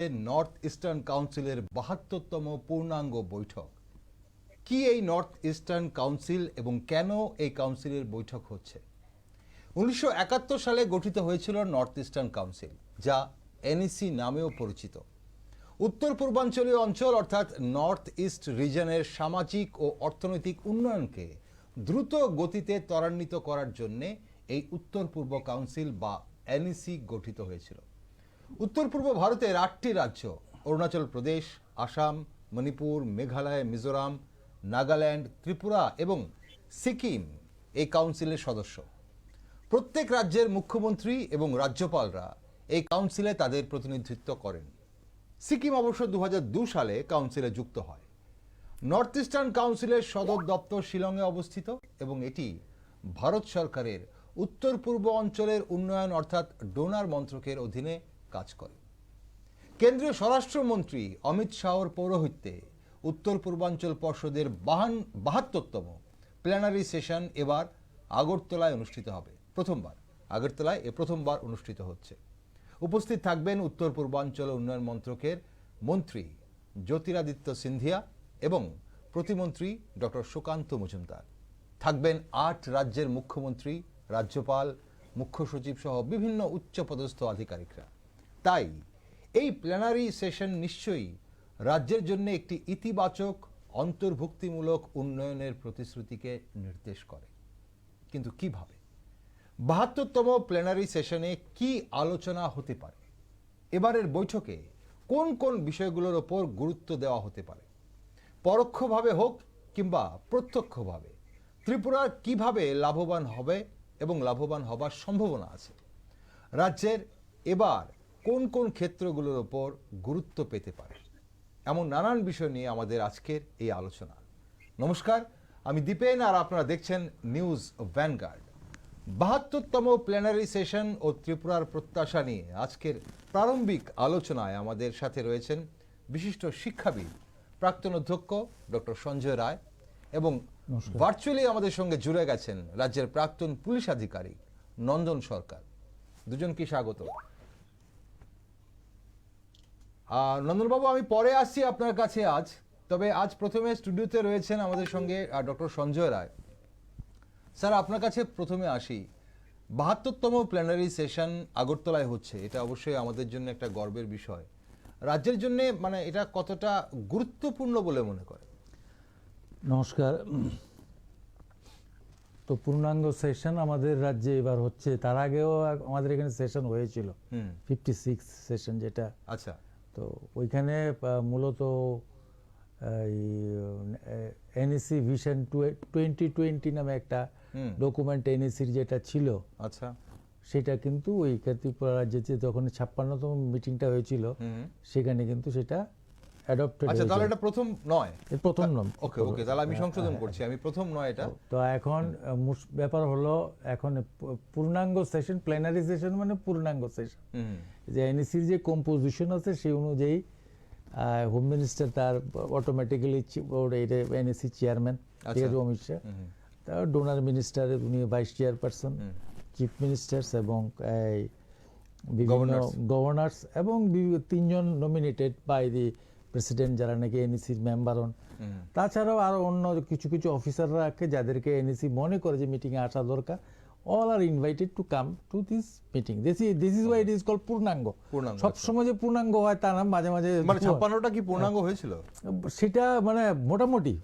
North eastern কাউন্সিলের ৭২তম পূর্ণাঙ্গ বৈঠক। কি এই নর্থ ইস্টার্ন কাউন্সিল এবং কেন এই কাউন্সিলের বৈঠক হচ্ছে? ১৯৭১ সালে গঠিত হয়েছিল নর্থ ইস্টার্ন কাউন্সিল, যা এনইসি নামেও পরিচিত। উত্তর পূর্বাঞ্চলীয় অঞ্চল অর্থাৎ নর্থ ইস্ট রিজনের সামাজিক ও অর্থনৈতিক উন্নয়নকে দ্রুত গতিতে ত্বরান্বিত করার জন্য এই উত্তর পূর্ব কাউন্সিল বা এনইসি গঠিত হয়েছিল। উত্তর পূর্ব ভারতের ৮টি রাজ্য অরুণাচল প্রদেশ, আসাম, মণিপুর, মেঘালয়, মিজোরাম, নাগাল্যান্ড, ত্রিপুরা এবং সিকিম এই কাউন্সিলের সদস্য। প্রত্যেক রাজ্যের মুখ্যমন্ত্রী এবং রাজ্যপালরা এই কাউন্সিলে তাদের প্রতিনিধিত্ব করেন। সিকিম অবশ্য ২০০২ সালে কাউন্সিলে যুক্ত হয়। নর্থ ইস্টার্ন কাউন্সিলের সদর দপ্তর শিলংয়ে অবস্থিত এবং এটি ভারত সরকারের উত্তর পূর্ব অঞ্চলের উন্নয়ন অর্থাৎ ডোনার মন্ত্রকের অধীনে কাজ করে। কেন্দ্রীয় স্বরাষ্ট্রমন্ত্রী অমিত শাহর পৌরোহিত্যে উত্তর পূর্বাঞ্চল পর্ষদের ৭২তম প্ল্যানারি সেশন এবার আগরতলায় অনুষ্ঠিত হবে। প্রথমবার অনুষ্ঠিত হচ্ছে। উপস্থিত থাকবেন উত্তর পূর্বাঞ্চল উন্নয়ন মন্ত্রকের মন্ত্রী জ্যোতিরাদিত্য সিন্ধিয়া এবং প্রতিমন্ত্রী ডক্টর সুকান্ত মজুমদার। থাকবেন ৮ রাজ্যের মুখ্যমন্ত্রী, রাজ্যপাল, মুখ্য সচিব সহ বিভিন্ন উচ্চপদস্থ আধিকারিকরা। তাই এই প্ল্যানারি সেশন নিশ্চয়ই রাজ্যের জন্য একটি ইতিবাচক অন্তর্ভুক্তিমূলক উন্নয়নের প্রতিশ্রুতিকে নির্দেশ করে। কিন্তু কিভাবে? ৭২তম প্ল্যানারি সেশনে কি আলোচনা হতে পারে? এবারের বৈঠকে কোন কোন বিষয়গুলোর ওপর গুরুত্ব দেওয়া হতে পারে? পরোক্ষভাবে হোক কিংবা প্রত্যক্ষভাবে ত্রিপুরা কিভাবে লাভবান হবে এবং লাভবান হবার সম্ভাবনা আছে? রাজ্যের এবার কোন কোন ক্ষেত্রগুলোর ওপর গুরুত্ব পেতে পারে? এমন নানান বিষয় নিয়ে আমাদের আজকের এই আলোচনা। নমস্কার, আমি দীপেন আর আপনারা দেখছেন নিউজ ভ্যানগার্ড। ৭২তম প্ল্যানারি সেশন ও ত্রিপুরার প্রত্যাশা নিয়ে আজকের প্রারম্ভিক আলোচনায় আমাদের সাথে রয়েছেন বিশিষ্ট শিক্ষাবিদ, প্রাক্তন অধ্যক্ষ ডক্টর সঞ্জয় রায় এবং ভার্চুয়ালি আমাদের সঙ্গে জুড়ে গেছেন রাজ্যের প্রাক্তন পুলিশ আধিকারিক নন্দন সরকার। দুজনকে স্বাগত। নন্দনবাবু, আমি পরে আসছি আপনার কাছে আজ, তবে আজ প্রথমে স্টুডিওতে রয়েছেন আমাদের সঙ্গে ডক্টর সঞ্জয় রায়। স্যার, আপনার কাছে প্রথমে আসি। ৭২তম প্ল্যানারি সেশন আগরতলায় হচ্ছে, এটা অবশ্যই আমাদের জন্য একটা গর্বের বিষয়। রাজ্যের জন্য মানে এটা কতটা গুরুত্বপূর্ণ বলে মনে করে? নমস্কার। তো পূর্ণাঙ্গ সেশন আমাদের রাজ্যে এবার হচ্ছে। তার আগেও আমাদের এখানে সেশন হয়েছিল 56 সেশন, যেটা আচ্ছা। তো ওইখানে মূলত এনইসি ভিশন 2020 নামে একটা ডকুমেন্ট এনইসির যেটা ছিল, আচ্ছা, সেটা কিন্তু ওই ত্রিপুরা রাজ্যে যখন ৫৬তম মিটিংটা হয়েছিল সেখানে কিন্তু সেটা অ্যাডপ্টেড হয়েছে। আচ্ছা, তাহলে এটা প্রথম নয়? প্রথম নয়। ওকে, তাহলে আমি সংশোধন করছি, আমি প্রথম নয় এটা। তো এখন ব্যাপার হলো, এখন পূর্ণাঙ্গ সেশন, প্ল্যানারি সেশন মানে পূর্ণাঙ্গ সেশন, যে এনইসির যে কম্পোজিশন আছে সেই অনুযায়ী হোম মিনিস্টার তার অটোমেটিক্যালি এনইসি চেয়ারম্যান, ঠিক আছে, অমিত শাহ, তার ডোনার মিনিস্টার উনি ভাইস চেয়ারপারসন, চিফ মিনিস্টার্স এবং বিভিন্ন গভর্নর্স এবং ৩জন নমিনেটেড বাই দি প্রেসিডেন্ট, যারা নাকি এনইসির মেম্বার হন। তাছাড়াও আরো অন্য কিছু কিছু অফিসাররা আছে যাদেরকে এনইসি মনে করে যে মিটিংয়ে আসা দরকার। All are invited to come to this meeting. This is why it is called পূর্ণাঙ্গ। সব সময় যে পূর্ণাঙ্গ হয় তা না, মাঝে মাঝে মানে ৫৬টা কি পূর্ণাঙ্গ হয়েছিল সেটা মানে মোটামুটি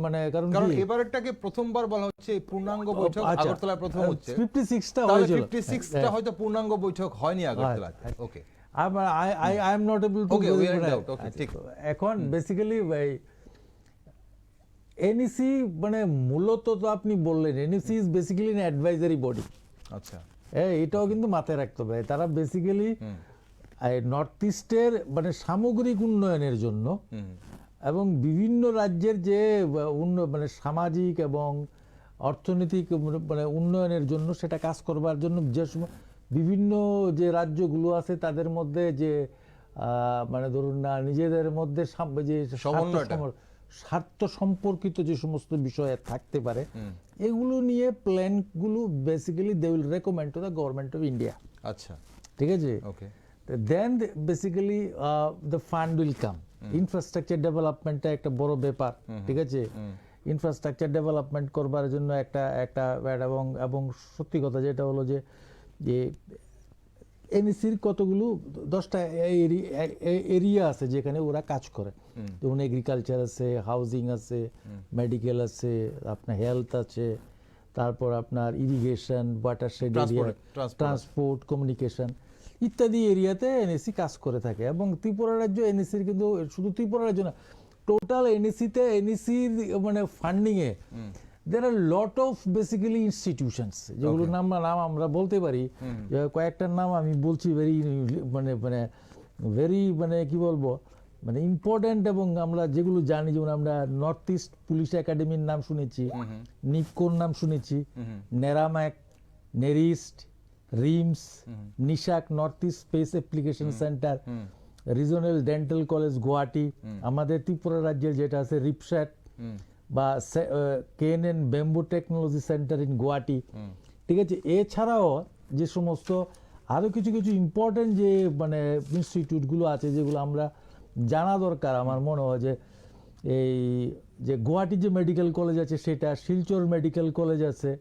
মানে কারণ এবারেরটাকে প্রথমবার বলা হচ্ছে পূর্ণাঙ্গ বৈঠক আগরতলায় প্রথম হচ্ছে। 56টা হয়েছিল, 56টা হয়তো পূর্ণাঙ্গ বৈঠক হয়নি আগরতলায়। ওকে, I am not able to ঠিক। এখন বেসিক্যালি এনইসি মানে মূলত তো আপনি বললেন NEC is basically an advisory body. আচ্ছা, এটাও কিন্তু মাথায় রাখতে হবে। তারা বেসিক্যালি নর্থ ইস্টের মানে সামগ্রিক উন্নয়নের জন্য এবং বিভিন্ন রাজ্যের যে মানে সামাজিক এবং অর্থনৈতিক মানে উন্নয়নের জন্য সেটা কাজ করবার জন্য যে বিভিন্ন যে রাজ্যগুলো আছে তাদের মধ্যে যে মানে ধরুন না নিজেদের মধ্যে যে স্বার্থ সম্পর্কিত যে সমস্ত বিষয় থাকতে পারে, এগুলো নিয়ে প্ল্যানগুলো basically they will recommend to the government of India. আচ্ছা, ঠিক আছে। Okay. Then basically the fund will come. Infrastructure ডেভেলপমেন্টটা একটা বড় ব্যাপার, ঠিক আছে? ইনফ্রাস্ট্রাকচার ডেভেলপমেন্ট করবার জন্য একটা এবং সত্যি কথা যেটা হলো যে এনএসির কতগুলো 10টা এরিয়া আছে যেখানে ওরা কাজ করে, যেমন এগ্রিকালচার আছে, হাউজিং আছে, মেডিকেল আছে, আপনার হেলথ আছে, তারপর আপনার irrigation, watershed area, transport, communication ইত্যাদি এরিয়াতে এনএসি কাজ করে থাকে। এবং ত্রিপুরা রাজ্য এনএসির কিন্তু শুধু ত্রিপুরা রাজ্য না, টোটাল এনএসিতে এনএসির মানে ফান্ডিংয়ে there are lot of basically institutions যেগুলোর নাম আমরা বলতে পারি, কয়েকটার নাম আমি বলছি ভেরি কি বলবো মানে ইম্পর্টেন্ট, এবং আমরা যেগুলো জানি, যেমন আমরা নর্থ ইস্ট পুলিশ একাডেমির নাম শুনেছি, নিপকোর নাম শুনেছি, নেরাম্যাক, নেরিস্ট, রিমস, নিশাক, North East Space Application Centre, Regional Dental College Guwahati, আমাদের ত্রিপুরা রাজ্যের যেটা আছে রিপস্যাট বা cane and bamboo technology centre in Guwahati, ঠিক আছে? এছাড়াও যে সমস্ত আরও কিছু কিছু ইম্পর্টেন্ট যে মানে ইনস্টিটিউটগুলো আছে যেগুলো আমরা জানা দরকার, আমার মনে হয় যে এই যে গুয়াহাটি যে মেডিকেল কলেজ আছে সেটা, শিলচর মেডিকেল কলেজ আছে,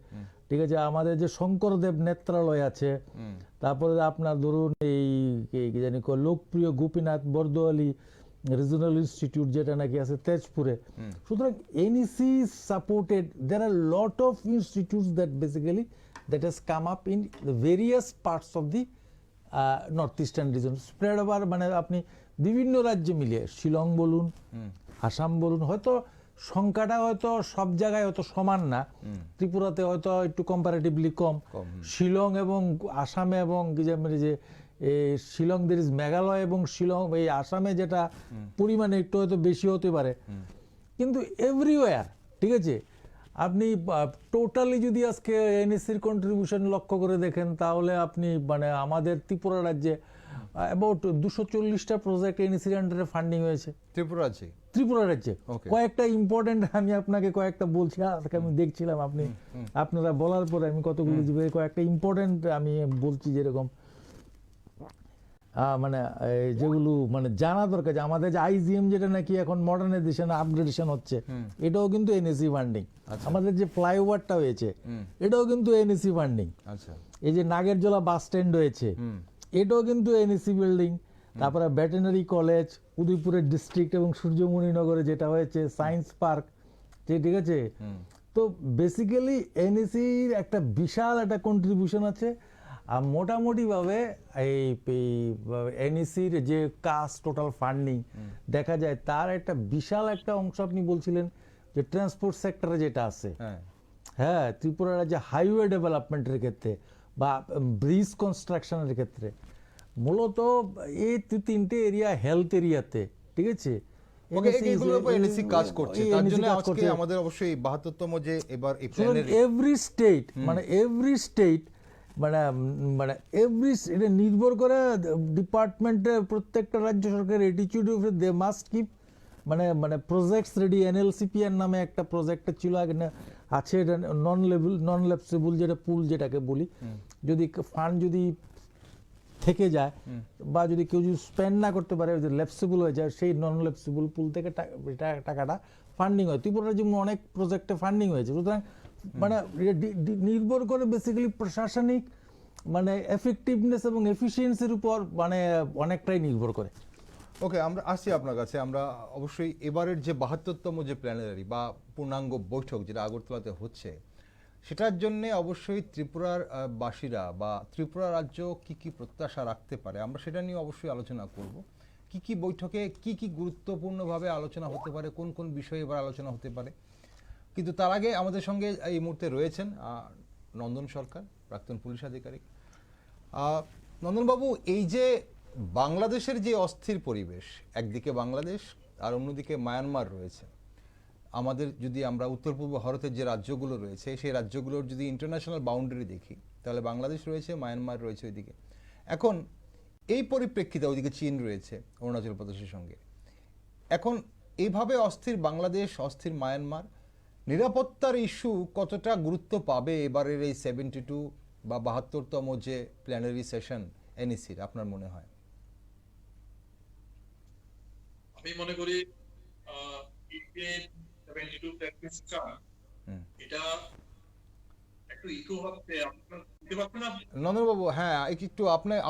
ঠিক আছে? আমাদের যে শঙ্করদেব নেত্রালয় আছে, তারপরে আপনার ধরুন এই কি জানি লোকপ্রিয় গোপীনাথ বরদোয়ালি রিজনাল ইনস্টিটিউট যেটা নাকি আছে তেজপুরে। সুতরাং NEC supported there are lot of institutes that basically that has come up in the various parts of the northeastern region spread over, মানে আপনি বিভিন্ন রাজ্যে মিলিয়ে শিলং বলুন, আসাম বলুন, হয়তো সংখ্যাটা হয়তো সব জায়গায় হয়তো সমান না, ত্রিপুরাতে হয়তো একটু কম্পারেটিভলি কম, শিলং এবং আসামে এবং যে শিলং দের ইজ মেঘালয় এবং শিলং এই আসামে যেটা পরিমাণে একটু হয়তো বেশি হতে পারে, কিন্তু এভরিওয়্যার, ঠিক আছে? আপনি টোটালি যদি আজকে এনএসির কন্ট্রিবিউশন লক্ষ্য করে দেখেন তাহলে আপনি মানে আমাদের ত্রিপুরা রাজ্যে অ্যাবাউট 240টা প্রজেক্ট এনএসির আন্ডারে ফান্ডিং হয়েছে ত্রিপুরা রাজ্যে। কয়েকটা ইম্পর্টেন্ট আমি আপনাকে কয়েকটা বলছি, আজকে আমি দেখছিলাম আপনারা বলার পরে আমি কতগুলো কয়েকটা ইম্পর্টেন্ট আমি বলছি, যেরকম মানে যেগুলো মানে জানা দরকার, যে আমাদের যে আইজিএম যেটা নাকি এখন মডার্নাইজেশন আপগ্রেডেশন হচ্ছে, এটাও কিন্তু এনএসি ফান্ডিং। আমাদের যে ফ্লাইওভারটা হয়েছে এটাও কিন্তু এনএসি ফান্ডিং। এই যে নাগেরজোলা বাস স্ট্যান্ড হয়েছে এটাও কিন্তু এনএসি বিল্ডিং। তারপরে ভেটেরিনারি কলেজ উদয়পুরের ডিস্ট্রিক্ট এবং সূর্যমণিনগরে যেটা হয়েছে, সায়েন্স পার্ক, ঠিক আছে? তো বেসিক্যালি এনএসির একটা বিশাল একটা কন্ট্রিবিউশন আছে। আর মোটামুটিভাবে এই এনইসির যে কাজ টোটাল ফান্ডিং দেখা যায় তার একটা বিশাল একটা অংশ আপনি বলছিলেন যে ট্রান্সপোর্ট সেক্টরে যেটা আছে, হ্যাঁ, ত্রিপুরা রাজ্যে হাইওয়ে ডেভেলপমেন্টের ক্ষেত্রে বা ব্রিজ কনস্ট্রাকশনের ক্ষেত্রে মূলত এই তিনটে এরিয়া, হেলথ এরিয়াতে, ঠিক আছে? কাজ করছে। তার জন্য আজকে আমাদের অবশ্যই 72তম যে এবার এই প্ল্যানের এভরি স্টেট মানে এটা নির্ভর করে ডিপার্টমেন্টের প্রত্যেকটা রাজ্য সরকারের অ্যাটিটিউডের উপরে। দে মাস্ট কিপ মানে প্রজেক্টস রেডি। এনএলসিপিআর নামে একটা প্রজেক্ট ছিল আগে, আছে, এটা নন ল্যাপসেবল যেটা পুল যেটাকে বলি, যদি ফান্ড যদি থেকে যায় বা যদি কেউ যদি স্পেন্ড না করতে পারে, ল্যাপসেবল হয়ে যায়, সেই নন ল্যাপসেবল পুল থেকে টাকাটা ফান্ডিং হয়। ত্রিপুরার যেমন অনেক প্রজেক্টে ফান্ডিং হয়েছে। সুতরাং মানে নির্ভর করে বেসিক্যালি প্রশাসনিক মানে এফেক্টিভনেস এবং এফিসিয়েন্সির উপর মানে অনেকটাই নির্ভর করে। ওকে, আমরা আসছি আপনার কাছে। আমরা অবশ্যই এবারের যে 72তম যে প্ল্যানারি বা পূর্ণাঙ্গ বৈঠক যেটা আগরতলাতে হচ্ছে, সেটার জন্য অবশ্যই ত্রিপুরার বাসীরা বা ত্রিপুরা রাজ্য কি কি প্রত্যাশা রাখতে পারে আমরা সেটা নিয়ে অবশ্যই আলোচনা করব। কি কি বৈঠকে কি কি গুরুত্বপূর্ণভাবে আলোচনা হতে পারে, কোন কোন বিষয়ে এবার আলোচনা হতে পারে। কিন্তু তার আগে আমাদের সঙ্গে এই মুহূর্তে রয়েছেন নন্দন সরকার, প্রাক্তন পুলিশ আধিকারিক। নন্দনবাবু, এই যে বাংলাদেশের যে অস্থির পরিবেশ, একদিকে বাংলাদেশ আর অন্যদিকে মায়ানমার রয়েছে, আমাদের যদি আমরা উত্তর পূর্ব ভারতের যে রাজ্যগুলো রয়েছে সেই রাজ্যগুলোর যদি ইন্টারন্যাশনাল বাউন্ডারি দেখি তাহলে বাংলাদেশ রয়েছে, মায়ানমার রয়েছে ওইদিকে। এখন এই পরিপ্রেক্ষিতে ওইদিকে চীন রয়েছে অরুণাচল প্রদেশের সঙ্গে। এখন এইভাবে অস্থির বাংলাদেশ, অস্থির মায়ানমার, নিরাপত্তার ইস্যু কতটা গুরুত্ব পাবে এবারের এই 72 বা 72তম যে প্ল্যানারি সেশন এনইসির আপনার মনে হয়? আমি মনে করি 72 প্র্যাকটিসটা এটা একটু ইকো হচ্ছে, আপনারা বুঝতে পারছেন না? নন্দনবাবু, হ্যাঁ একটু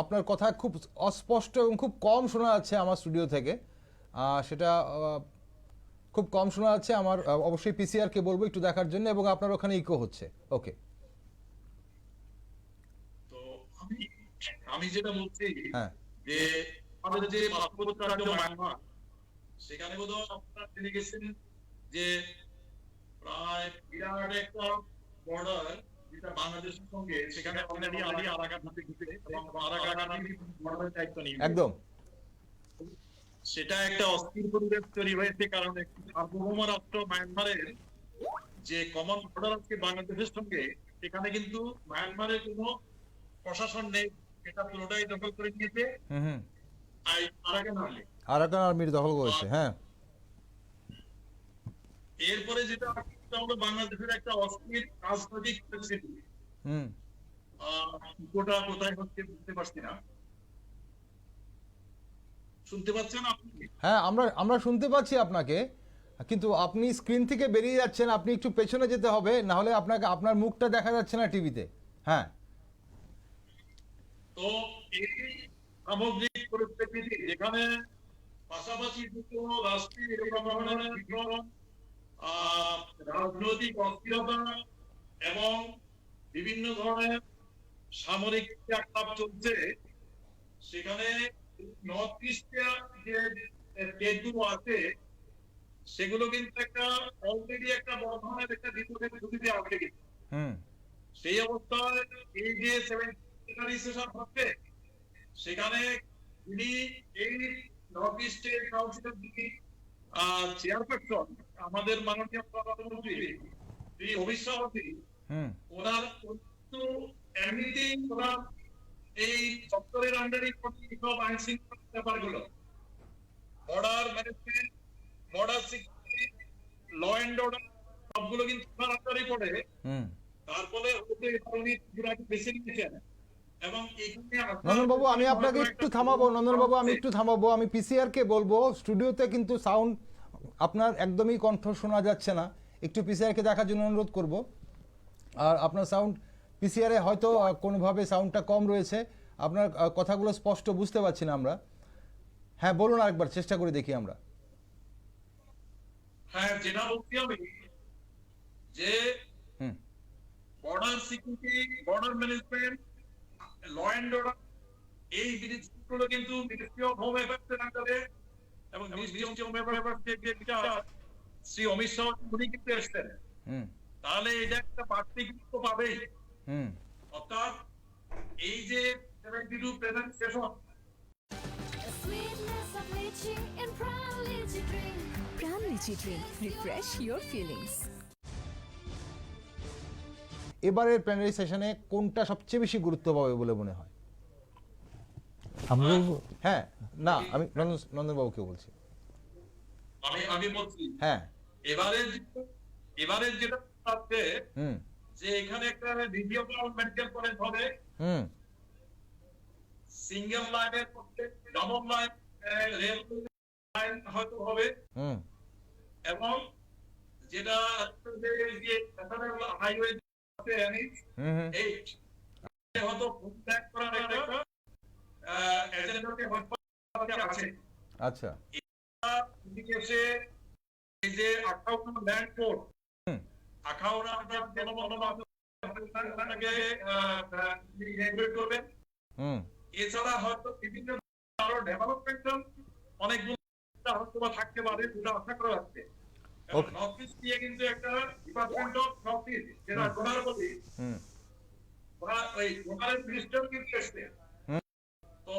আপনার কথা খুব অস্পষ্ট এবং খুব কম শোনা যাচ্ছে আমার স্টুডিও থেকে। সেটা খুব কম শোনা যাচ্ছে আমার। অবশ্যই পিসিআরকে বলবো একটু দেখার জন্য, এবং আপনার ওখানে ইকো হচ্ছে। ওকে, তো আমি যেটা বলছি হ্যাঁ যে আমাদের যে পার্শ্ববর্তী রাজ্য মায়ানমার, সেখানে বোধহয় আপনারা জেনে গেছেন যে প্রায় বিরাট একটা বর্ডার যেটা বাংলাদেশের সঙ্গে, সেখানে অলরেডি আরাকান ঢুকে এবং আরাকান বর্ডারের দায়িত্ব নিয়ে একদম। সেটা একটা অস্থির পরিবেশ তৈরি হয়েছে, কারণ একটি সার্বভৌম রাষ্ট্র মায়ানমারের যে কমন বর্ডার আছে বাংলাদেশের সঙ্গে, সেখানে কিন্তু মায়ানমারের কোনো প্রশাসন নেই, এটা পুরোটাই দখল করে নিয়েছে আরাকান আর্মি। আরাকান আর্মির দখল করেছে, হ্যাঁ। এরপরে যেটা হলো বাংলাদেশের একটা অস্থির রাজনৈতিক পরিস্থিতি। কোটা কোথায় হচ্ছে বুঝতে পারছি না। শুনতে পাচ্ছেন আপনি? হ্যাঁ, আমরা শুনতে পাচ্ছি আপনাকে, কিন্তু আপনি স্ক্রিন থেকে বেরিয়ে যাচ্ছেন। আপনি একটু পেছনে যেতে হবে, না হলে আপনার মুখটা দেখা যাচ্ছে না টিভিতে। হ্যাঁ, তো এই সামগ্রিক পরিস্থিতি যেখানে পাশাপাশি দুটো রাষ্ট্রীয় এরকম ধরনের বিদ্রোহ, রাজনৈতিক অস্থিরতা এবং বিভিন্ন ধরনের সামরিক ক্রিয়াকলাপ চলছে, সেখানে নর্থ ইস্টে যে স্টেটগুলো আছে সেগুলো কিন্তু একটা অলরেডি একটা বড় ধরনের একটা বিপদের ঝুঁকিতে আটকে গেছে। সেই অবস্থায় এই যে সেশন হচ্ছে, সেখানে তিনি এই নর্থ ইস্টের কাউন্সিলের যিনি চেয়ারপারসন, আমাদের মাননীয় প্রধানমন্ত্রী শ্রী অমিত শাহ, ওনার এমনিতেই ওনার এই সরকারের আন্ডারে সব আইন শৃঙ্খলা ব্যাপারগুলো, border management, border security, law and order, সবগুলো কিন্তু ওনার আন্ডারেই পড়ে। তারপরে উনি বেছে নিয়েছেন। এবং নন্দনবাবু, আমি আপনাকে একটু থামাবো। নন্দনবাবু, আমি একটু থামাবো। আমি পিসিআর কে বলবো, স্টুডিওতে কিন্তু সাউন্ড আপনার একদমই কণ্ঠ শোনা যাচ্ছে না। একটু পিসিআর কে দেখার জন্য অনুরোধ করব। আর আপনার সাউন্ড পিসিআর এ হয়তো কোনোভাবে সাউন্ডটা কম রয়েছে, আপনার কথাগুলো স্পষ্ট বুঝতে পারছি না আমরা। হ্যাঁ বলুন, আরেকবার চেষ্টা করে দেখি আমরা। হ্যাঁ, যেটা বলছি আমি যে border security, border management, law and order, এই জিনিসগুলো কিন্তু মিনিস্ট্রি অফ হোম অ্যাফেয়ার্স এর আন্ডারে, এবং মিনিস্ট্রি অফ হোম অ্যাফেয়ার্স যেটা শ্রী অমিত শাহ উনি কিন্তু এসেছেন, তাহলে এটা একটা বাড়তি গুরুত্ব পাবেই। অর্থাৎ এই যে 72 present session, Pran Lychee Drink. Refresh your feelings. এবারের প্ল্যানারি সেশনে কোনটা সবচেয়ে বেশি গুরুত্ব পাবে বলে মনে হয়? আমরা হ্যাঁ, না আমি নন্দনবাবুকে বলছি। আমি বলছি হ্যাঁ, এবারে যেটা আছে যে এখানে একটা রিজিওনাল মেডিকেল কলেজ হবে, সিঙ্গেল লাইনের মধ্যে ডাবল লাইন রেল লাইন হয়তো হবে, এবং যেটা হাইওয়ে হয়তো করার একটা আছে। আচ্ছা, এই যে আখাউড়া ল্যান্ড কোড, আখাউড়া করবেন, এছাড়া হয়তো বিভিন্ন আরো ডেভেলপমেন্ট অনেকগুলো হয়তো থাকতে পারে, যেটা আশা করা যাচ্ছে। নর্থ ইস্ট দিয়ে কিন্তু একটা ডিপার্টমেন্ট অফ নর্থ ইস্ট, যেটা ডোনার বলি, ওই ডোনারের মিনিস্টার কিন্তু এসছে। তো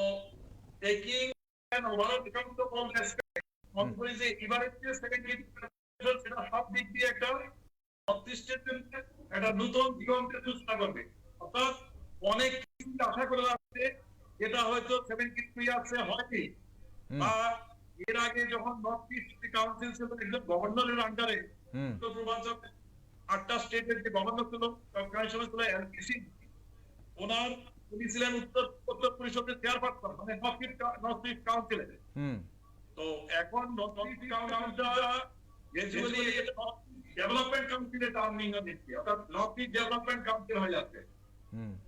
taking an overall account of all aspect, মনে করি যে এবারে যে সেকেন্ড সেটা সব দিক দিয়ে একটা নর্থ ইস্টের জন্য একটা নতুন দিগন্তের সূচনা করবে। অর্থাৎ অনেক কিছু আশা করে যাচ্ছে, যেটা হয়তো 73 ইয়ার্সে হয়নি, বা এর আগে যখন নর্থ ইস্ট কাউন্সিল ছিল একজন গভর্নরের আন্ডারে, উত্তর পূর্বাঞ্চল 8টা স্টেটের যে গভর্নর ছিল, কমিশনার ছিল এলসি, উনি ছিলেন উত্তর পরিষদের চেয়ারপারসন, মানে নর্থ ইস্ট কাউন্সিলের। তো এখন নর্থ ইস্ট কাউন্সিলটা গ্র্যাজুয়ালি ডেভেলপমেন্ট কাউন্সিলে টার্নিং হচ্ছে, অর্থাৎ নর্থ ইস্ট ডেভেলপমেন্ট কাউন্সিল হয়ে যাচ্ছে।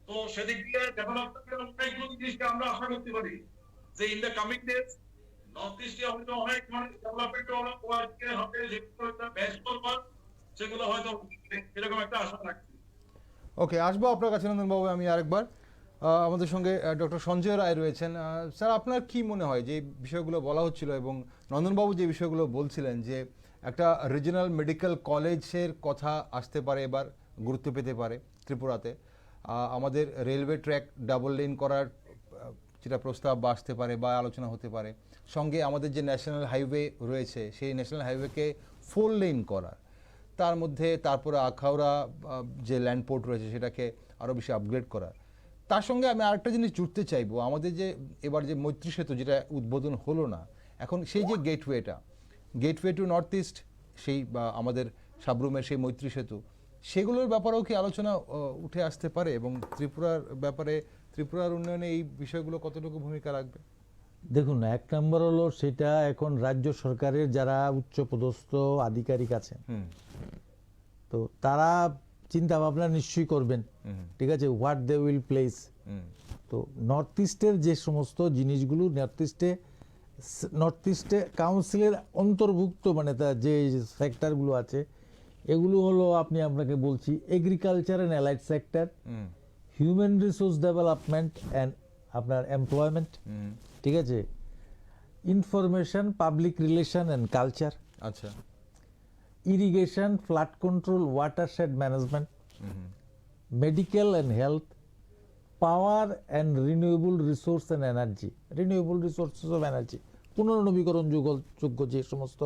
তো সেদিক দিয়ে ডেভেলপমেন্টের অনেকগুলো জিনিসকে আমরা আশা করতে পারি যে in the coming days North ইস্টে হয়তো অনেক মানে ডেভেলপমেন্ট ওয়ার্ককে হবে, যেগুলো বেস্ট করবার সেগুলো হয়তো এরকম একটা আশা রাখছি। ওকে, আসবো আপনার কাছে নন্দনবাবু। আমি আরেকবার আমাদের সঙ্গে ডক্টর সঞ্জয় রায় রয়েছেন। স্যার, আপনার কি মনে হয় যে বিষয়গুলো বলা হচ্ছিল এবং নন্দনবাবু যে বিষয়গুলো বলছিলেন যে একটা রিজিনাল মেডিকেল কলেজের কথা আসতে পারে, এবার গুরুত্ব পেতে পারে ত্রিপুরাতে, আমাদের রেলওয়ে ট্র্যাক ডাবল লেন করার যেটা প্রস্তাব বা আসতে পারে বা আলোচনা হতে পারে, সঙ্গে আমাদের যে ন্যাশনাল হাইওয়ে রয়েছে সেই ন্যাশনাল হাইওয়েকে 4 লেন করার, তার মধ্যে তারপরে আখাউড়া যে ল্যান্ডপোর্ট রয়েছে সেটাকে আরও বেশি আপগ্রেড করা। তার সঙ্গে আমি আরেকটা জিনিস জুড়তে চাইবো, আমাদের যে এবার যে মৈত্রী সেতু যেটা উদ্বোধন হলো না, এখন সেই যে গেটওয়ে টু নর্থ ইস্ট, সেই বা আমাদের সাবরুমের সেই মৈত্রী সেতু, সেগুলোর ব্যাপারেও কি আলোচনা উঠে আসতে পারে এবং ত্রিপুরার উন্নয়নে এই বিষয়গুলো কতটুকু ভূমিকা রাখবে? দেখুন, এক নম্বর হলো সেটা এখন রাজ্য সরকারের যারা উচ্চপদস্থ আধিকারিক আছেন, তো তারা চিন্তা ভাবনা নিশ্চয়ই করবেন, ঠিক আছে, হোয়াট দে উইল প্লেস। তো নর্থ ইস্টের যে সমস্ত জিনিসগুলো নর্থ ইস্টে কাউন্সিলের অন্তর্ভুক্ত, মানে তার যে সেক্টরগুলো আছে, এগুলো হলো আপনাকে বলছি agriculture and allied sector, human resource development and আপনার এমপ্লয়মেন্ট, ঠিক আছে, information public relation and culture, আচ্ছা, irrigation, flood control, watershed management, medical and health, power and renewable resource and energy, renewable resources of energy, পুনর্নবীকরণযোগ্য যে সমস্ত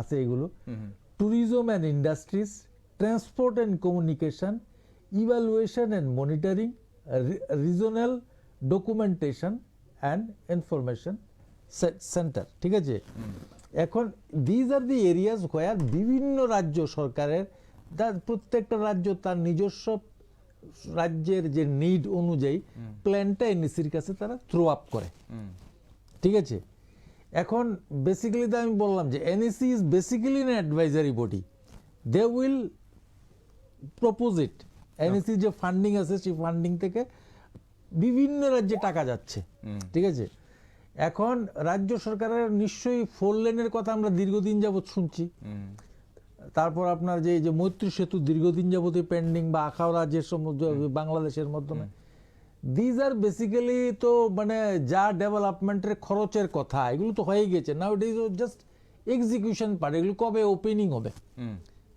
আছে এগুলো, tourism and industries, transport and communication, evaluation and monitoring, regional documentation and information centre, ঠিক আছে। এখন these are the areas হোয়ার বিভিন্ন রাজ্য সরকারের, প্রত্যেকটা রাজ্য তার নিজস্ব রাজ্যের যে নিড অনুযায়ী প্ল্যানটা এনইসির কাছে তারা থ্রো আপ করে, ঠিক আছে। এখন বেসিক্যালি তো আমি বললাম যে NEC is basically an advisory body, they will propose it. NEC যে ফান্ডিং আছে সেই ফান্ডিং থেকে বিভিন্ন রাজ্যে টাকা যাচ্ছে, ঠিক আছে। এখন রাজ্য সরকারের নিশ্চয়ই 4 লেনের কথা আমরা দীর্ঘদিন যাবৎ শুনছি। তারপর আপনার যে মৈত্রী সেতু দীর্ঘদিন যাবত পেন্ডিং, বা আখাউড়া যে সমুদ্র বাংলাদেশের মাধ্যমে, দিজ আর বেসিক্যালি তো মানে যা ডেভেলপমেন্টের খরচের কথা, এগুলো তো হয়ে গেছে। Now it is just execution part. এগুলো কবে ওপেনিং হবে,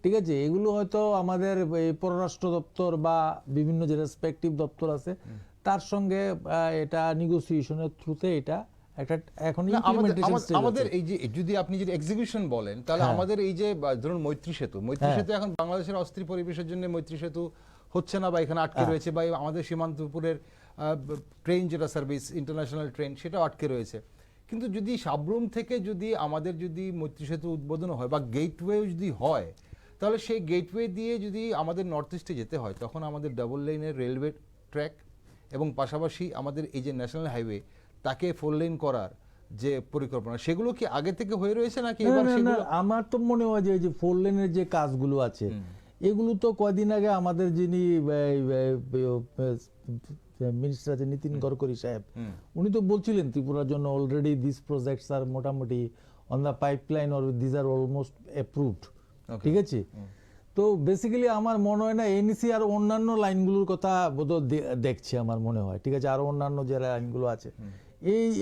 ঠিক আছে, এগুলো হয়তো আমাদের পররাষ্ট্র দপ্তর বা বিভিন্ন যে রেসপেক্টিভ দপ্তর আছে তার সঙ্গে এটা নেগোসিয়েশনের থ্রুতে এটা একটা এখন আমাদের এই যে যদি আপনি যদি এক্সিকিউশন বলেন, তাহলে আমাদের এই যে ধরুন মৈত্রী সেতু এখন বাংলাদেশের অস্থির পরিবেশের জন্য মৈত্রী সেতু হচ্ছে না, বা এখানে আটকে রয়েছে, বা আমাদের সীমান্তপুরের ট্রেন যেটা সার্ভিস, ইন্টারন্যাশনাল ট্রেন, সেটাও আটকে রয়েছে। কিন্তু যদি সাবরুম থেকে যদি আমাদের যদি মৈত্রী সেতু উদ্বোধন হয় বা গেটওয়ে যদি হয়, তাহলে সেই গেটওয়ে দিয়ে যদি আমাদের নর্থ ইস্টে যেতে হয়, তখন আমাদের ডাবল লেনের রেলওয়ে ট্র্যাক এবং পাশাপাশি আমাদের এই যে ন্যাশনাল হাইওয়ে তাকে 4 লেন করার যে পরিকল্পনা, সেগুলো কি আগে থেকে হয়ে রয়েছে নাকি এবার সেগুলো? আমার তো মনে হয় যে 4 লেনের যে কাজগুলো আছে এগুলো তো কয়দিন আগে আমাদের যিনি মিনিস্টার আছে নীতিন গডকরি সাহেব, উনি তো বলছিলেন ত্রিপুরার জন্য অলরেডি দিস প্রজেক্টস আর মোটামুটি on the pipeline or this are almost approved, ঠিক আছে। তো বেসিক্যালি আমার মনে হয় না এনইসি আর অন্যান্য লাইনগুলোর কথা বোধহয় দেখছি, আমার মনে হয়, ঠিক আছে, আরো অন্যান্য যে লাইনগুলো আছে,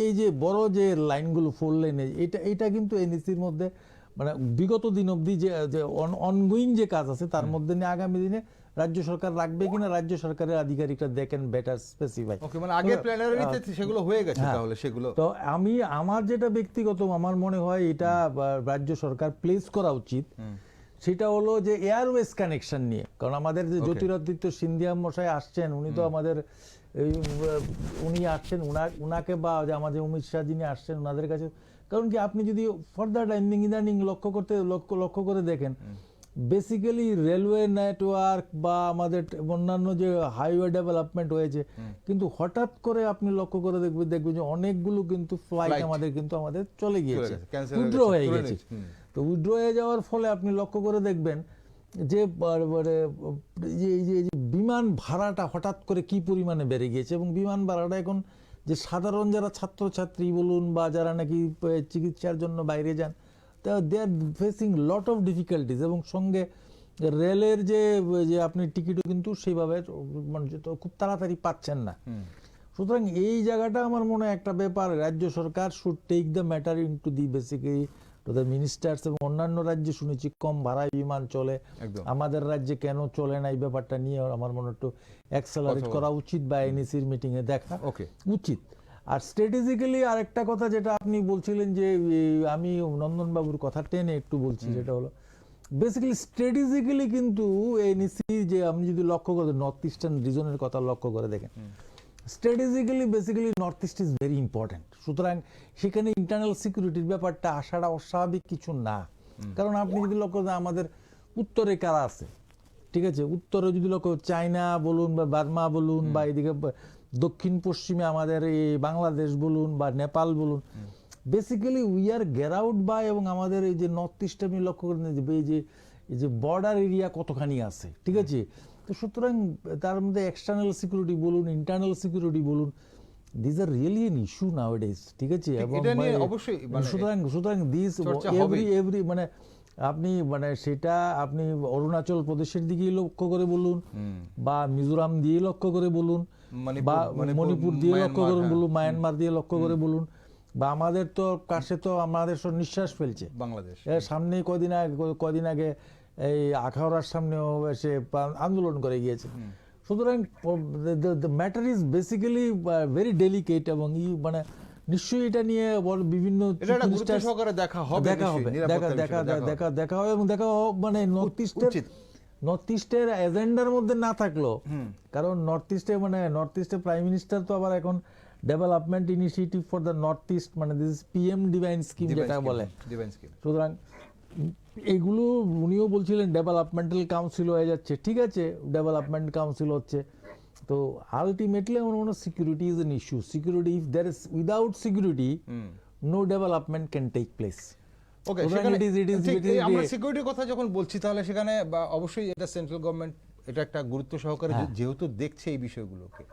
এই যে বড় যে লাইনগুলো 4 লেনে, এটা কিন্তু এনইসির মধ্যে মানে বিগত দিন অবধি যে অনগোয়িং যে কাজ আছে তার মধ্যে নিয়ে আগামী দিনে রাজ্য সরকার রাখবে কিনা রাজ্য সরকারের আধিকারিকরা দেখেন বেটার স্পেসিফাই। ওকে, মানে আগে প্ল্যানারিতে সেগুলো হয়ে গেছে, তাহলে সেগুলো তো আমার যেটা ব্যক্তিগত আমার মনে হয় এটা রাজ্য সরকার প্লেস করা উচিত, সেটা হলো যে এয়ারওয়েজ কানেকশন নিয়ে। কারণ আমাদের যে জ্যোতিরাদিত্য সিন্ধিয়া মশাই আসছেন, উনি তো আমাদের উনি আসছেন, উনাকে বা আমাদের অমিত শাহ যিনি আসছেন ওনাদের কাছে, কারণ কি আপনি যদি ফর্দার টাইমিং ইদানিং লক্ষ্য করে দেখেন বেসিক্যালি রেলওয়ে নেটওয়ার্ক বা আমাদের অন্যান্য যে হাইওয়ে ডেভেলপমেন্ট হয়েছে, কিন্তু হঠাৎ করে আপনি লক্ষ্য করে দেখবেন যে অনেকগুলো কিন্তু ফ্লাইট আমাদের চলে গিয়েছে, cancel উইথড্র হয়ে চলে গেছে। গেছে। তো উইথড্র হয়ে যাওয়ার ফলে আপনি লক্ষ্য করে দেখবেন যে এই যে বিমান ভাড়াটা হঠাৎ করে কি পরিমাণে বেড়ে গিয়েছে, এবং বিমান ভাড়াটা এখন যে সাধারণ যারা ছাত্রছাত্রী বলুন বা যারা নাকি চিকিৎসার জন্য বাইরে যান, they are facing lot of difficulties, এবং সঙ্গে রেলের যে আপনি টিকিটও কিন্তু সেইভাবে মানে খুব তাড়াতাড়ি পাচ্ছেন না। সুতরাং এই জায়গাটা আমার মনে হয় একটা ব্যাপার, রাজ্য সরকার should take the matter into the basically to the ministers, এবং অন্যান্য রাজ্যে শুনেছি কম ভাড়ায় বিমান চলে, আমাদের রাজ্যে কেন চলে না, এই ব্যাপারটা নিয়ে আমার মনে একটু অ্যাক্সেলারেট করা উচিত বা এনইসির মিটিংয়ে দেখা উচিত। আর স্ট্র্যাটেজিক্যালি আরেকটা কথা যেটা আপনি বলছিলেন যে আমি নন্দনবাবুর কথা টেনে একটু বলছি, যেটা হলো বেসিক্যালি স্ট্র্যাটেজিক্যালি কিন্তু এনইসি যে আপনি যদি লক্ষ্য করে নর্থ ইস্টার্ন রিজনের কথা লক্ষ্য করে দেখেন, strategically basically north east is very important. সুতরাং সেখানে ইন্টারনাল সিকিউরিটির ব্যাপারটা আসাটা অস্বাভাবিক কিছু না, কারণ আপনি যদি লক্ষ্য করেন আমাদের উত্তরে কারা আছে, ঠিক আছে, উত্তরে যদি লক্ষ্য চায়না বলুন বা বার্মা বলুন বা এদিকে দক্ষিণ পশ্চিমে আমাদের এই বাংলাদেশ বলুন বা নেপাল বলুন, বেসিক্যালি উই আর গেরাউট বাই, এবং আমাদের এই যে নর্থ ইস্ট আপনি লক্ষ্য করেন এই যে বর্ডার এরিয়া কতখানি আছে, ঠিক আছে। তো সুতরাং তার মধ্যে এক্সটার্নাল সিকিউরিটি বলুন, ইন্টারনাল সিকিউরিটি বলুন, this are really an issue নাওয়াডেজ, ঠিক আছে। এবং সুতরাং দিস এভরি মানে আপনি মানে সেটা আপনি অরুণাচল প্রদেশের দিকেই লক্ষ্য করে বলুন বা মিজোরাম দিয়ে লক্ষ্য করে বলুন বা মণিপুর দিয়ে লক্ষ্য করে বলুন, মায়ানমার দিয়ে লক্ষ্য করে বলুন, বা আমাদের তো কাছে তো আমাদের সব নিঃশ্বাস ফেলছে বাংলাদেশ, সামনেই কদিন আগে এই আখাউড়ার সামনেও এসে আন্দোলন করে গিয়েছে। সুতরাং the matter is basically very delicate, এবং মানে নিশ্চয়ই এটা নিয়ে বিভিন্ন দেখা হবে এবং দেখা মানে নর্থ ইস্টের এজেন্ডার মধ্যে না থাকলেও, কারণ নর্থ ইস্টে প্রাইম মিনিস্টার তো আবার এখন development initiative for the north east, মানে দিস পিএম ডিভাইন স্কিম যেটা বলে। সুতরাং এগুলো উনিও বলছিলেন ডেভেলপমেন্টাল কাউন্সিল হয়ে যাচ্ছে, ঠিক আছে, ডেভেলপমেন্ট কাউন্সিল হচ্ছে, তো আলটিমেটলি আমার মনে হয় security is an issue. Security, if there is without security no development can take place. Okay, আমরা সিকিউরিটির কথা যখন বলছি তাহলে সেখানে অবশ্যই এটা সেন্ট্রাল গভর্নমেন্ট এটা একটা গুরুত্ব সহকারে যেহেতু দেখছে এই বিষয়গুলোকে,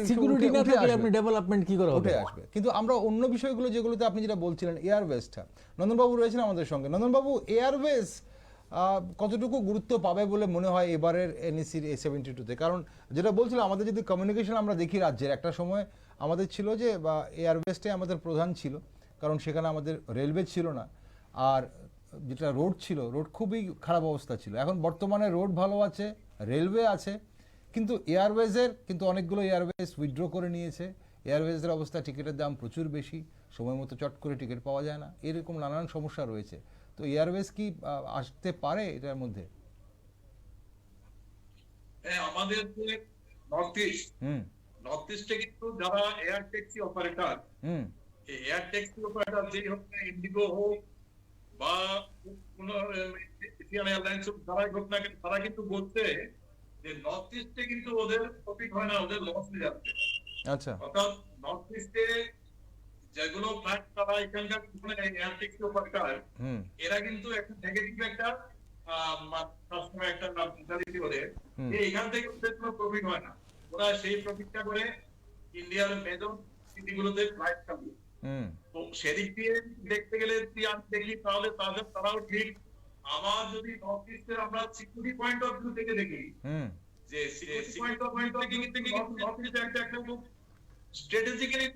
সিকিউরিটি না থাকলে আপনি ডেভেলপমেন্ট কি করে উঠে আসবে। কিন্তু আমরা অন্য বিষয়গুলো যেগুলোতে আপনি যেটা বলছিলেন এয়ারওয়েজটা, নন্দনবাবু রয়েছেন আমাদের সঙ্গে। নন্দনবাবু, এয়ারওয়েজ কতটুকু গুরুত্ব পাবে বলে মনে হয় এবারের এনইসির A72-তে? কারণ যেটা বলছিলাম, আমাদের যদি কমিউনিকেশন আমরা দেখি রাজ্যের, একটা সময় আমাদের ছিল যে এয়ারওয়েজটাই আমাদের প্রধান ছিল, কারণ সেখানে আমাদের রেলওয়ে ছিল না, আর যেটা রোড ছিল, রোড খুবই খারাপ অবস্থা ছিল। এখন বর্তমানে রোড ভালো আছে, রেলওয়ে আছে, কিন্তু এয়ারওয়েজের কিন্তু অনেকগুলো এয়ারওয়েজ উইথড্র করে নিয়েছে। এয়ারওয়েজের অবস্থা, টিকিটের দাম প্রচুর বেশি, সময় মতো চট করে টিকিট পাওয়া যায় না, এরকম নানান সমস্যা রয়েছে। তো এয়ারওয়েজ কি আসতে পারে এটার মধ্যে? আমাদের যে নর্থ ইস্টে কিন্তু যারা air taxi operator, air taxi operator যেই হোক, ইন্ডিগো হোক বা কোন এশিয়ান এয়ারলাইন্স হোক, যারাই হোক না কেন, তারা কিন্তু বলছে যে নর্থ ইস্টে কিন্তু ওদের প্রফিট হয় না, ওদের লস হয়ে যাচ্ছে। আচ্ছা, অর্থাৎ নর্থ ইস্টে যেগুলো ফ্লাইট তারা এখানকার এয়ার ট্যাক্সি অপারেটর, এরা কিন্তু একটা নেগেটিভ একটা সবসময় একটা মেন্টালিটি ওদের, যে এখান থেকে ওদের কোনো প্রফিট হয় না, ওরা সেই প্রফিটটা করে ইন্ডিয়ার মেজর সিটিগুলোতে ফ্লাইট চালু। তো সেদিক দিয়ে দেখতে গেলে আমি দেখি তাহলে তারাও ঠিক। আবার যদি নর্থ ইস্টের আমরা সিকিউরিটি পয়েন্ট অফ ভিউ থেকে দেখি, যে সিকিউরিটি পয়েন্ট অফ ভিউ থেকে কিন্তু নর্থ ইস্টে একটা স্ট্র্যাটেজিক্যালি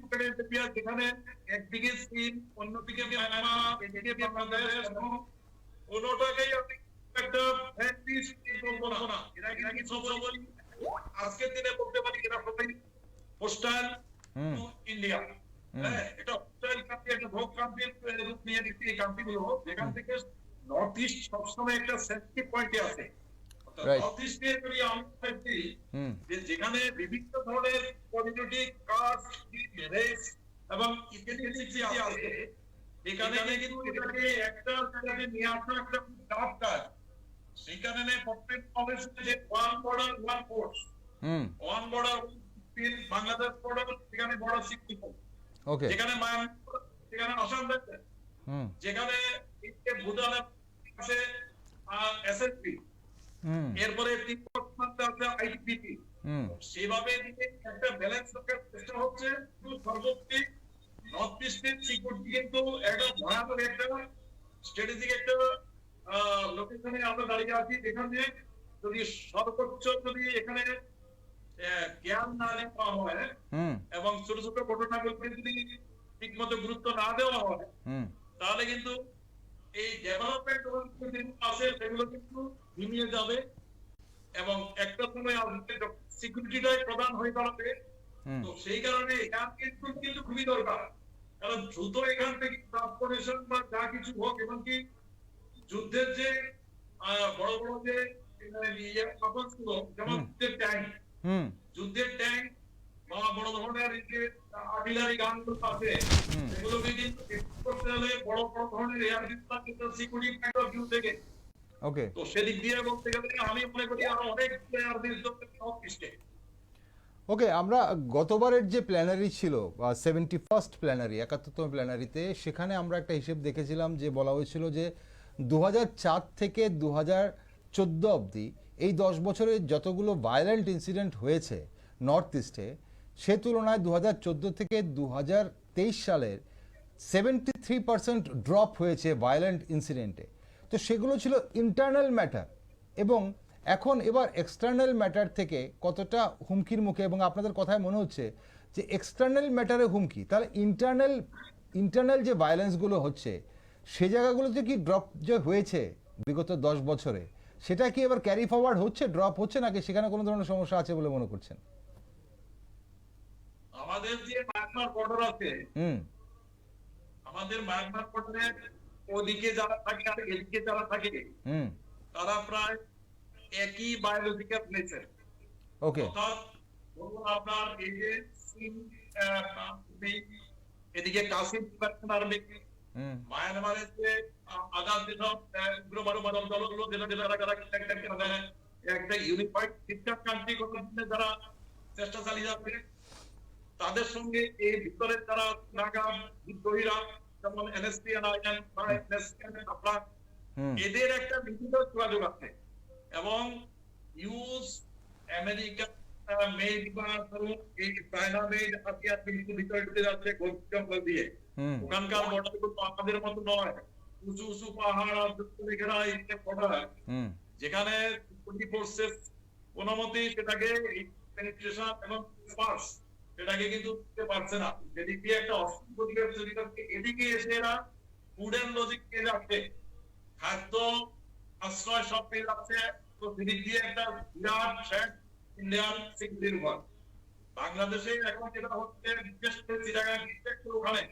যেখানে একদিকে চীন, অন্যদিকে মায়ানমার, এদিকে বাংলাদেশ, কোনোটাকেই আপনি একটা বলবো না, এরা কি সব আজকের দিনে বলতে পারি এরা সবাই হোস্টাইল টু ইন্ডিয়া। এটা হোস্টাইল কান্ট্রি, একটা ভোগ কান্ট্রির রূপ নিয়ে নিচ্ছে এই কান্ট্রিগুলো, যেখান থেকে নর্থ ইস্ট সবসময় একটা সেন্সিটিভ পয়েন্টে আছে। নর্থ ইস্টে যদি আমি দেখছি যে যেখানে বিভিন্ন ধরনের কমিউনিটি, কাস্ট, রেস এবং ইথনিসিটি আছে, এখানে কিন্তু এটাকে একটা জায়গায় নিয়ে আসা একটা খুব টাফ কাজ। সেখানে প্রত্যেক প্রদেশে যে ওয়ান বর্ডার ওয়ান ফোর্স, হুম ওয়ান বর্ডার বাংলাদেশ বর্ডার, সেখানে বর্ডার সিকিউরিটি, ওকে যেখানে মায়ানমার, সেখানে আসাম রয়েছে, হুম যেখানে ভুটানের আছে এসএসপি, হুম এরপরে তিব্বতে আছে আইটিবিপি। হুম সেভাবে এদিকে একটা ব্যালেন্স রাখার চেষ্টা হচ্ছে। কিন্তু সর্বোপরি নর্থ ইস্টের সিকিউরিটি কিন্তু একটা ভয়ানক একটা স্ট্র্যাটেজিক একটা লোকেশনে আমরা দাঁড়িয়ে আছি, যেখানে যদি সর্বোচ্চ যদি এখানে জ্ঞান না নেওয়া হয় হুম এবং ছোট ছোট ঘটনাগুলোকে যদি ঠিক মতো গুরুত্ব না দেওয়া হয়, হুম তাহলে কিন্তু এই ডেভেলপমেন্ট আছে সেগুলো কিন্তু হিমিয়ে যাবে এবং একটা সময় আসবে সিকিউরিটিটাই প্রধান হয়ে দাঁড়াবে। হুম তো সেই কারণে এখান কিন্তু খুবই দরকার, কারণ দ্রুত এখান থেকে ট্রান্সপোর্টেশন বা যা কিছু হোক, এমনকি যুদ্ধের যে বড় বড় যে ছিল, যেমন যুদ্ধের ট্যাঙ্ক, হুম যুদ্ধের ট্যাঙ্ক বা বড় ধরনের যে আর্টিলারি গানগুলো আছে, সেগুলোকে কিন্তু করতে হলে বড় বড় ধরনের air defence security point of view থেকে। ওকে তো সেদিক দিয়ে বলতে গেলে আমি মনে করি আরো অনেক প্লেয়ার সব পিছিয়ে। ওকে আমরা গতবারের যে প্ল্যানারি ছিল 71st প্ল্যানারি 71তম প্ল্যানারিতে সেখানে আমরা একটা হিসেব দেখেছিলাম যে বলা হয়েছিল যে 2004 থেকে 2014 অবধি এই 10 বছরে যতগুলো ভায়োলেন্ট ইনসিডেন্ট হয়েছে নর্থ ইস্টে, সে তুলনায় 2014 থেকে 2023 সালের 73% ড্রপ হয়েছে ভায়োলেন্ট ইনসিডেন্টে। তো সেগুলো ছিল ইন্টারনাল ম্যাটার, এবং এখন এবার এক্সটার্নাল ম্যাটার থেকে কতটা হুমকির মুখে, এবং আপনাদের কথায় মনে হচ্ছে যে এক্সটার্নাল ম্যাটারে হুমকি, তাহলে ইন্টারনাল যে ভায়োলেন্সগুলো হচ্ছে সে জায়গাগুলোতে কি ড্রপ যে হয়েছে বিগত 10 বছরে, সেটা কি এবার ক্যারি ফরওয়ার্ড হচ্ছে, ড্রপ হচ্ছে, নাকি সেখানে কোনো ধরনের সমস্যা আছে বলে মনে করছেন? আমাদের যে মায়ানমার বর্ডার আছে, হুম আমাদের মায়ানমার বর্ডারের ওদিকে যারা থাকে আর এদিকে যারা থাকে, হুম তারা প্রায় একই বায়োলজিক্যাল নেচার। ওকে অর্থাৎ ধরুন আপনার এই যে এদিকে কাসিম আর্মি, হুম মায়ানমারের যে আদান যেসব গ্লোবাল দলগুলো যেটা একটা ইউনিফাইড খ্রিস্টান কান্ট্রি গঠনের যারা চেষ্টা চালিয়ে যাচ্ছে, তাদের সঙ্গে এই ভিতরের যারা নাগা বিদ্রোহীরা, যেমন এনএসপিএন বা আপনার হুম এদের একটা বিভিন্ন যোগাযোগ আছে, এবং ইউএস আমেরিকা মেড বা ধরুন এই চায়না মেড আসিয়ার কিন্তু ভিতরে ঢুকে যাচ্ছে জঙ্গল দিয়ে। হুম ওখানকার বর্ডার কিন্তু আমাদের মতো নয়, উঁচু উঁচু পাহাড় আর ঘেরা বর্ডার, হুম যেখানে সিকিউরিটি ফোর্সেস কোনো মতেই সেটাকে পেনিট্রেশন এবং স্পার্স সেটাকে কিন্তু দিতে পারছে না। যেদিক দিয়ে একটা অস্থির পরিবেশ তৈরি করছে, এদিকে এসে এরা ফুড এন্ড লজিক পেয়ে যাচ্ছে, খাদ্য আশ্রয় সব পেয়ে যাচ্ছে। তো সেদিক দিয়ে একটা বিরাট থ্রেট ইন্ডিয়ান সিকিউরিটির উপর। বাংলাদেশে এখন যেটা হচ্ছে, বিশেষ করে চিটাগাং ওখানে,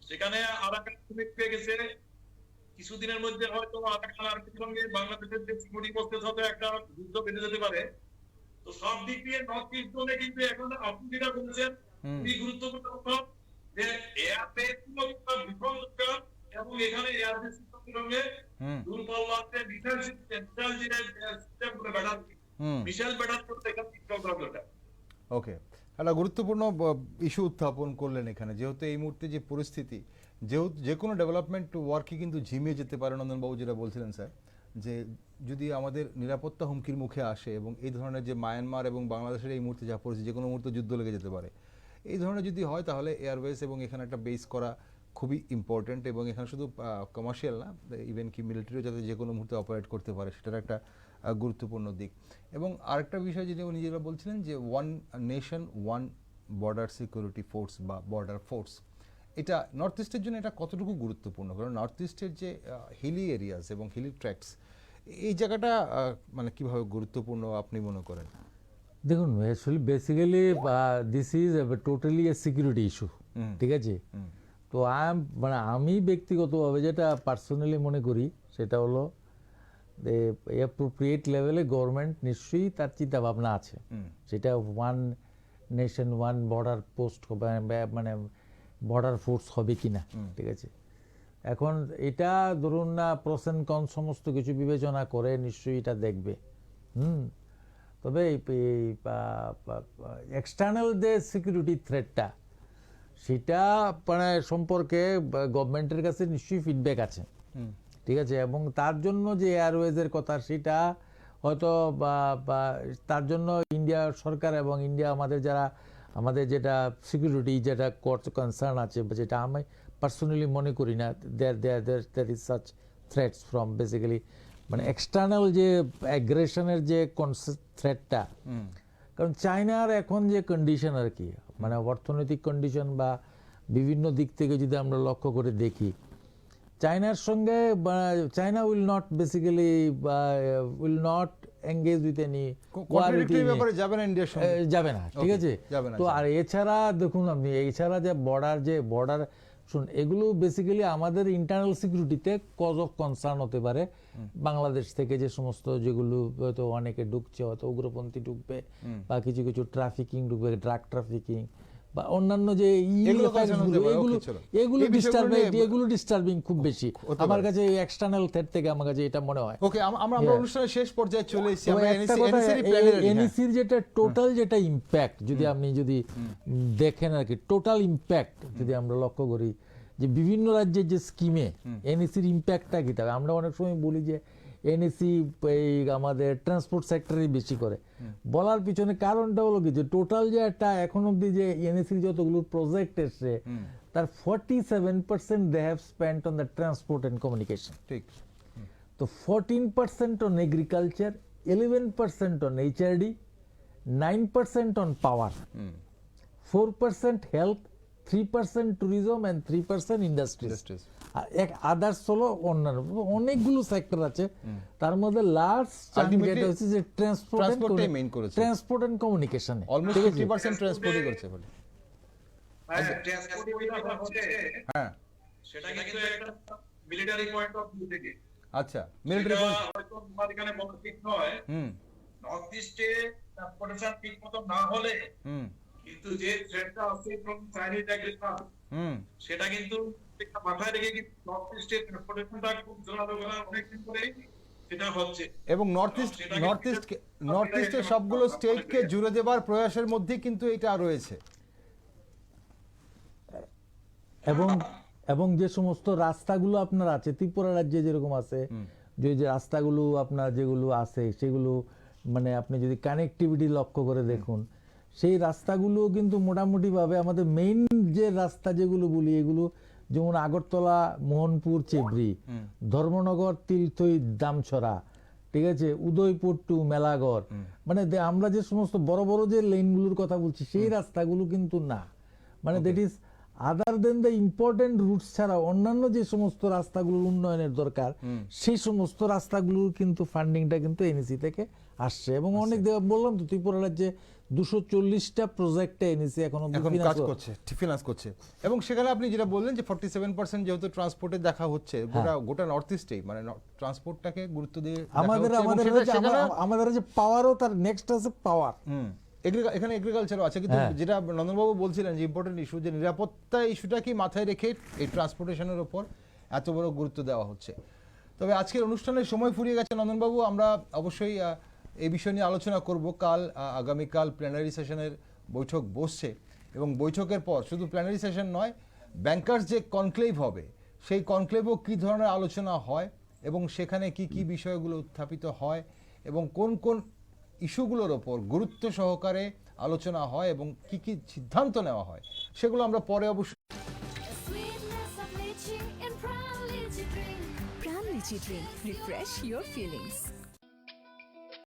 সেখানে আরাকান পেয়ে গেছে, কিছুদিনের মধ্যে হয়তো আরাকান আর্মির সঙ্গে বাংলাদেশের যে সিকিউরিটি ফোর্সেস হতে একটা যুদ্ধ বেঁধে যেতে পারে। তো সব দিক দিয়ে নর্থ ইস্ট জোনে কিন্তু এখন আপনি যেটা বলছেন খুবই গুরুত্বপূর্ণ কথা, যে এয়ার বেস ভীষণ দরকার, এবং এখানে এয়ার বেস সিস্টেমের সঙ্গে দূরপাল্লাতে মিসাইল সিস্টেম করে ব্যাটার মিসাইল ব্যাটার করতে এখানে ইনস্টল করা দরকার। ওকে, একটা গুরুত্বপূর্ণ ইস্যু উত্থাপন করলেন এখানে, যেহেতু এই মুহূর্তে যে পরিস্থিতি, যেহেতু যে কোনো ডেভেলপমেন্ট ওয়ার্কই কিন্তু ঝিমিয়ে যেতে পারে। নন্দনবাবু যেটা বলছিলেন স্যার, যে যদি আমাদের নিরাপত্তা হুমকির মুখে আসে, এবং এই ধরনের যে মায়ানমার এবং বাংলাদেশের এই মুহূর্তে যা পরিস্থিতি, যে কোনো মুহূর্তে যুদ্ধ লেগে যেতে পারে, এই ধরনের যদি হয় তাহলে এয়ারবেস এবং এখানে একটা বেস করা খুবই ইম্পর্টেন্ট। এবং এখানে শুধু কমার্শিয়াল না, ইভেন কি মিলিটারিও যাতে যে কোনো মুহূর্তে অপারেট করতে পারে, সেটার একটা গুরুত্বপূর্ণ দিক। এবং আরেকটা বিষয় যেটা উনি যেটা বলছিলেন, যে one nation one border security force বা বর্ডার ফোর্স, এটা নর্থ ইস্টের জন্য এটা কতটুকু গুরুত্বপূর্ণ? কারণ নর্থ ইস্টের যে হিলি এরিয়াস এবং হিলি ট্র্যাক্টস, এই জায়গাটা মানে কিভাবে গুরুত্বপূর্ণ আপনি মনে করেন? দেখুন, actually basically this is totally A security issue, ঠিক আছে? তো মানে আমি ব্যক্তিগতভাবে যেটা পার্সোনালি মনে করি, সেটা হলো অ্যাপ্রোপ্রিয়েট লেভেলে গভর্নমেন্ট নিশ্চয়ই তার চিন্তা ভাবনা আছে, সেটা one nation one border post হবে, মানে বর্ডার ফোর্স হবে কিনা, ঠিক আছে? এখন এটা ধরুন না প্রস এন্ড কন সমস্ত কিছু বিবেচনা করে নিশ্চয়ই এটা দেখবে। তবে এক্সটার্নাল যে সিকিউরিটি থ্রেটটা সেটা মানে সম্পর্কে গভর্নমেন্টের কাছে নিশ্চয়ই ফিডব্যাক আছে, ঠিক আছে, এবং তার জন্য যে এয়ারওয়েজের কথা সেটা হয়তো বা তার জন্য ইন্ডিয়া সরকার এবং ইন্ডিয়া আমাদের যেটা সিকিউরিটি যেটা কনসার্ন আছে, যেটা আমি পার্সোনালি মনে করি না there is such threats from basically মানে এক্সটার্নাল যে অ্যাগ্রেশনের যে থ্রেটটা। কারণ চায়নার এখন যে কন্ডিশন আর কি, মানে অর্থনৈতিক কন্ডিশন বা বিভিন্ন দিক থেকে যদি আমরা লক্ষ্য করে দেখি, চায়নার সঙ্গে China will not basically will not engage with any যাবে না ইন্ডিয়ার সঙ্গে, যাবে না, ঠিক আছে। যাবে না। তো আর এছাড়া দেখুন আপনি এছাড়া যে বর্ডার শুন এগুলো বেসিক্যালি আমাদের ইন্টারনাল সিকিউরিটিতে কজ অফ কনসার্ন হতে পারে। বাংলাদেশ থেকে যে সমস্ত যেগুলো হয়তো অনেকে ঢুকছে, হয়তো উগ্রপন্থী ঢুকবে বা কিছু কিছু ট্রাফিকিং ঢুকবে, ড্রাগ ট্রাফিকিং বা অন্যান্য যে এগুলো ডিস্টার্বিং খুব বেশি আমার কাছে, এক্সটার্নাল থ্রেট থেকে আমার কাছে এটা মনে হয়। ওকে, আমরা অনুষ্ঠানের শেষ পর্যায়ে চলে এসেছি। আমরা এনইসির যেটা টোটাল যেটা ইম্প্যাক্ট যদি আপনি দেখেন আর কি, টোটাল ইম্প্যাক্ট যদি আমরা লক্ষ্য করি যে বিভিন্ন রাজ্যের যে স্কিমে এনইসির ইম্প্যাক্টটা কি থাকে, আমরা অনেক সময় বলি যে এনইসি এই আমাদের ট্রান্সপোর্ট সেক্টরেই বেশি করে। বলার পিছনে কারণটা হলো কি যে টোটাল যে একটা এখন অব্দি যে এনইসির যতগুলো প্রজেক্ট এসছে তার 47% they have spent on the transport and communication. ঠিক। তো 14% on agriculture, 11% on HRD, 9% on power, 4% health, 3% tourism and 3% industries. Others হলো অন্যান্য অনেকগুলো সেক্টর আছে, তার মধ্যে লার্জ যেটা হচ্ছে যে ট্রান্সপোর্ট এন্ড কমিউনিকেশনে অলমোস্ট 50% ট্রান্সপোর্টই করছে বলে। হ্যাঁ, সেটা কিন্তু একটা মিলিটারি পয়েন্ট অফ ভিউ থেকে। আচ্ছা, মিলিটারি পয়েন্ট হয়তো তোমার এখানে বলা ঠিক নয়। নর্থ ইস্টে ট্রান্সপোর্টেশন ঠিক মতো না হলে কিন্তু যে থ্রেটটা আছে ফ্রম চাইনিজ অ্যাগ্রেশন সেটা কিন্তু মাথায় রেখে কিন্তু নর্থ ইস্টে ট্রান্সপোর্টেশনটা খুব জোরালো অনেকদিন ধরেই সেটা হচ্ছে, এবং নর্থ ইস্টের সবগুলো স্টেটকে জুড়ে দেবার প্রয়াসের মধ্যে কিন্তু এটা রয়েছে। এবং যে সমস্ত রাস্তাগুলো আপনার আছে ত্রিপুরা রাজ্যে যেরকম আছে, যে রাস্তাগুলো আপনার যেগুলো আছে সেগুলো মানে আপনি যদি কানেক্টিভিটি লক্ষ্য করে দেখুন, সেই রাস্তাগুলো কিন্তু মোটামুটি ভাবে আমাদের মেইন যে রাস্তা যেগুলো বলি এগুলো যেমন আগরতলা, মোহনপুর, চেবড়ি, ধর্মনগর, তিলথই, দামছড়া, ঠিক আছে, উদয়পুর টু মেলাগড়, মানে আমরা যে সমস্ত বড় বড় যে লেনগুলোর কথা বলছি সেই রাস্তাগুলো কিন্তু না, মানে that is other than the important routes ছাড়া অন্যান্য যে সমস্ত রাস্তাগুলোর উন্নয়নের দরকার সেই সমস্ত রাস্তাগুলোর কিন্তু ফান্ডিংটা কিন্তু এনইসি থেকে আসছে। এবং অনেক বললাম তো ত্রিপুরা রাজ্যে 240টা প্রজেক্টে এনইসি এখন ফিনান্স করছে। এবং সেখানে আপনি যেটা বললেন যে 47% যেহেতু ট্রান্সপোর্টে দেখা হচ্ছে গোটা নর্থ ইস্টেই, মানে ট্রান্সপোর্টটাকে গুরুত্ব দিয়ে আমাদের যে পাওয়ারও তার নেক্সট আছে পাওয়ার, এখানে এগ্রিকালচারও আছে। কিন্তু যেটা নন্দনবাবু বলছিলেন যে ইম্পর্টেন্ট ইস্যু, যে নিরাপত্তা ইস্যুটা কি মাথায় রেখে এই ট্রান্সপোর্টেশনের উপর এত বড় গুরুত্ব দেওয়া হচ্ছে। তবে আজকের অনুষ্ঠানের সময় ফুরিয়ে গেছে নন্দনবাবু, আমরা অবশ্যই এই বিষয় নিয়ে আলোচনা করব। আগামীকাল প্ল্যানারি সেশনের বৈঠক বসছে এবং বৈঠকের পর শুধু প্ল্যানারি সেশন নয়, ব্যাংকার্স যে কনক্লেভ হবে সেই কনক্লেভও কী ধরনের আলোচনা হয় এবং সেখানে কি কি বিষয়গুলো উত্থাপিত হয় এবং কোন কোন ইস্যুগুলোর ওপর গুরুত্ব সহকারে আলোচনা হয় এবং কি কি সিদ্ধান্ত নেওয়া হয় সেগুলো আমরা পরে অবশ্যই। Pran Lychee Drink. Refresh your feelings.